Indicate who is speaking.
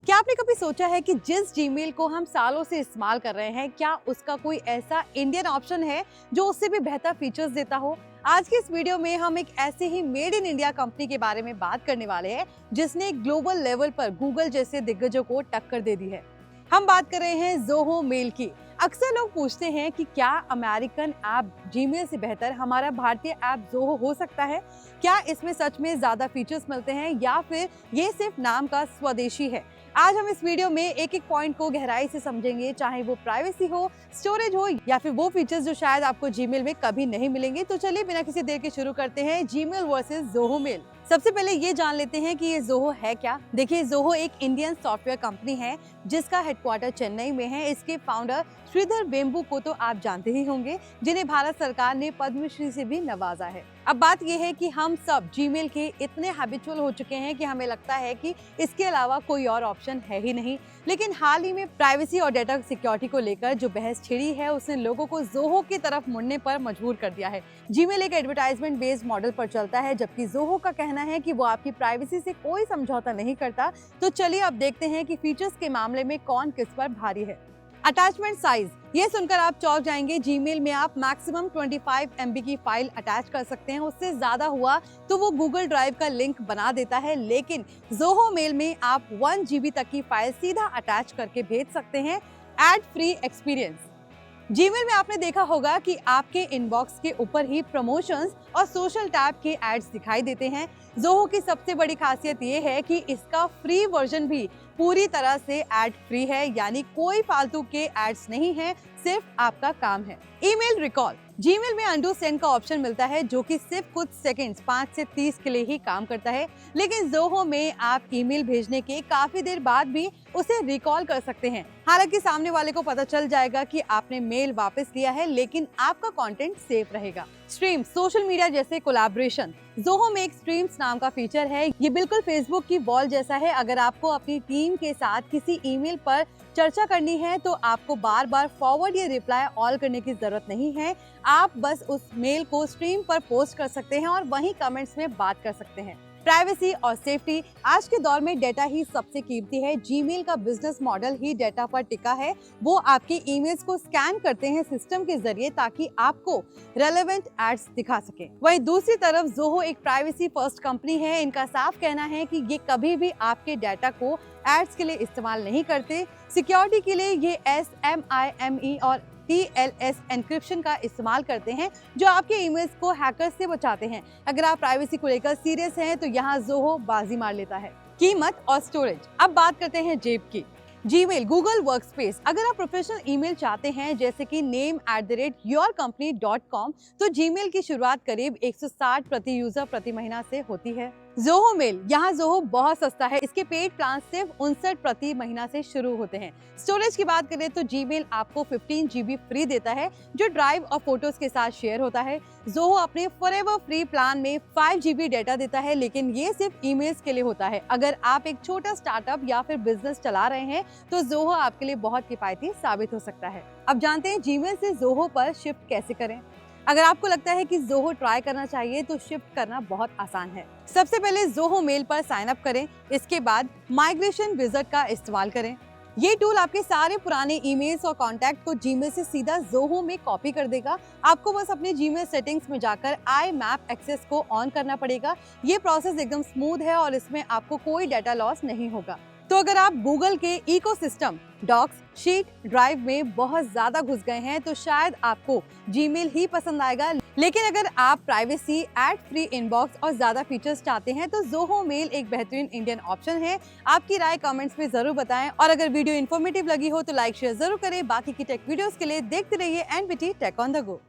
Speaker 1: क्या आपने कभी सोचा है कि जिस जीमेल को हम सालों से इस्तेमाल कर रहे हैं, क्या उसका कोई ऐसा इंडियन ऑप्शन है जो उससे भी बेहतर फीचर्स देता हो? आज की इस वीडियो में हम एक ऐसे he made in India company के बारे में बात करने वाले हैं जिसने ग्लोबल लेवल पर गूगल जैसे दिग्गजों को टक्कर दे दी है। हम बात कर रहे हैं ज़ोहो मेल की। अक्सर लोग पूछते हैं कि क्या अमेरिकन ऐप जीमेल से बेहतर हमारा भारतीय ऐप ज़ोहो हो सकता है? क्या इसमें सच में ज़्यादा फीचर्स मिलते हैं या फिर ये सिर्फ नाम का स्वदेशी है? आज हम इस वीडियो में एक एक पॉइंट को गहराई से समझेंगे, चाहे वो प्राइवेसी हो, स्टोरेज हो या फिर वो फीचर्स जो शायद आपको जीमेल में कभी नहीं मिलेंगे। तो चलिए बिना किसी देर के शुरू करते हैं जीमेल वर्सेस ज़ोहो मेल। सबसे पहले ये जान लेते हैं कि ये ज़ोहो है क्या। देखिए, ज़ोहो एक इंडियन सॉफ्टवेयर कंपनी है जिसका हेडक्वार्टर चेन्नई में है। इसके फाउंडर श्रीधर वेम्बू को तो आप जानते ही होंगे, जिन्हें भारत सरकार ने पद्मश्री से भी नवाजा है। अब बात यह है कि हम सब जीमेल के इतने हैबिचुअल हो चुके हैं कि हमें लगता है कि इसके अलावा कोई और ऑप्शन है ही नहीं। लेकिन हाल ही में प्राइवेसी और डेटा सिक्योरिटी को लेकर जो बहस छिड़ी है, उसने लोगों को ज़ोहो की तरफ मुड़ने पर मजबूर कर दिया है। जीमेल एक एडवर्टाइजमेंट बेस्ड मॉडल पर चलता है, जबकि ज़ोहो का कहना है कि वो आपकी प्राइवेसी से कोई समझौता नहीं करता। तो चलिए अब देखते हैं कि फीचर्स के मामले में कौन किस पर भारी है। अटैचमेंट साइज, ये सुनकर आप चौंक जाएंगे। जीमेल में आप मैक्सिमम 25 MB की फाइल अटैच कर सकते हैं। उससे ज्यादा हुआ तो वो गूगल ड्राइव का लिंक बना देता है। लेकिन ज़ोहो मेल में आप 1 GB तक की फाइल सीधा अटैच करके भेज सकते हैं। एड फ्री एक्सपीरियंस, जीमेल में आपने देखा होगा कि आपके इनबॉक्स के ऊपर ही प्रमोशंस और सोशल टैब के एड्स दिखाई देते हैं। ज़ोहो की सबसे बड़ी खासियत ये है कि इसका फ्री वर्जन भी पूरी तरह से एड फ्री है, यानी कोई फालतू के एड्स नहीं है, सिर्फ आपका काम है। ईमेल रिकॉल, जीमेल में अंडू सेंड का ऑप्शन मिलता है जो कि सिर्फ कुछ सेकंड्स 5 से 30 के लिए ही काम करता है। लेकिन ज़ोहो में आप ईमेल भेजने के काफी देर बाद भी उसे रिकॉल कर सकते हैं। हालांकि सामने वाले को पता चल जाएगा कि आपने मेल वापस लिया है, लेकिन आपका कंटेंट सेफ रहेगा। स्ट्रीम, सोशल मीडिया जैसे कोलैबोरेशन, ज़ोहो में एक स्ट्रीम्स नाम का फीचर है। ये बिल्कुल फेसबुक की वॉल जैसा है। अगर आपको अपनी टीम के साथ किसी ईमेल पर चर्चा करनी है तो आपको बार बार फॉरवर्ड या रिप्लाई ऑल करने की जरूरत नहीं है। आप बस उस मेल को स्ट्रीम पर पोस्ट कर सकते हैं और वहीं कमेंट्स में बात कर सकते हैं। प्राइवेसी और सेफ्टी, आज के दौर में डेटा ही सबसे कीमती है। जीमेल का बिजनेस मॉडल ही डेटा पर टिका है। वो आपके ईमेल्स को स्कैन करते हैं सिस्टम के जरिए ताकि आपको रेलेवेंट एड्स दिखा सके। वहीं दूसरी तरफ ज़ोहो एक प्राइवेसी फर्स्ट कंपनी है। इनका साफ कहना है कि ये कभी भी आपके डेटा को एड्स के लिए इस्तेमाल नहीं करते। सिक्योरिटी के लिए ये SMIME और TLS एन्क्रिप्शन का इस्तेमाल करते हैं, जो आपके ईमेल्स को हैकर्स से बचाते हैं। अगर आप प्राइवेसी को लेकर सीरियस हैं तो यहाँ ज़ोहो बाजी मार लेता है। कीमत और स्टोरेज, अब बात करते हैं जेब की। जीमेल, गूगल वर्कस्पेस, अगर आप प्रोफेशनल ईमेल चाहते हैं जैसे कि name@yourcompany.com, तो जीमेल की शुरुआत करीब 160 प्रति यूजर प्रति महीना से होती है। ज़ोहो मेल, यहाँ ज़ोहो बहुत सस्ता है। इसके पेड प्लान सिर्फ 59 प्रति महीना से शुरू होते हैं। स्टोरेज की बात करें तो जीमेल आपको 15 GB फ्री देता है, जो ड्राइव और फोटोज के साथ शेयर होता है। ज़ोहो अपने फॉरएवर फ्री प्लान में 5 GB डेटा देता है, लेकिन ये सिर्फ ईमेल्स के लिए होता है। अगर आप एक छोटा स्टार्टअप या फिर बिजनेस चला रहे हैं तो ज़ोहो आपके लिए बहुत किफायती साबित हो सकता है। अब जानते हैं जीमेल से ज़ोहो पर शिफ्ट कैसे करें। अगर आपको लगता है कि ज़ोहो ट्राई करना चाहिए तो शिफ्ट करना बहुत आसान है। सबसे पहले ज़ोहो मेल पर साइन अप करें। इसके बाद माइग्रेशन विज़ार्ड का इस्तेमाल करें। ये टूल आपके सारे पुराने ईमेल्स और कॉन्टैक्ट को जीमेल से सीधा ज़ोहो में कॉपी कर देगा। आपको बस अपने जीमेल सेटिंग्स में जाकर IMAP एक्सेस को ऑन करना पड़ेगा। ये प्रोसेस एकदम स्मूथ है और इसमें आपको कोई डाटा लॉस नहीं होगा। तो अगर आप गूगल के इकोसिस्टम, डॉक्स, शीट, ड्राइव में बहुत ज्यादा घुस गए हैं तो शायद आपको जीमेल ही पसंद आएगा। लेकिन अगर आप प्राइवेसी, एड फ्री इनबॉक्स और ज्यादा फीचर्स चाहते हैं तो ज़ोहो मेल एक बेहतरीन इंडियन ऑप्शन है। आपकी राय कमेंट्स में जरूर बताएं और अगर वीडियो इन्फॉर्मेटिव लगी हो तो लाइक शेयर जरूर करें। बाकी की टेक वीडियोस के लिए देखते रहिए NBT tech on the go.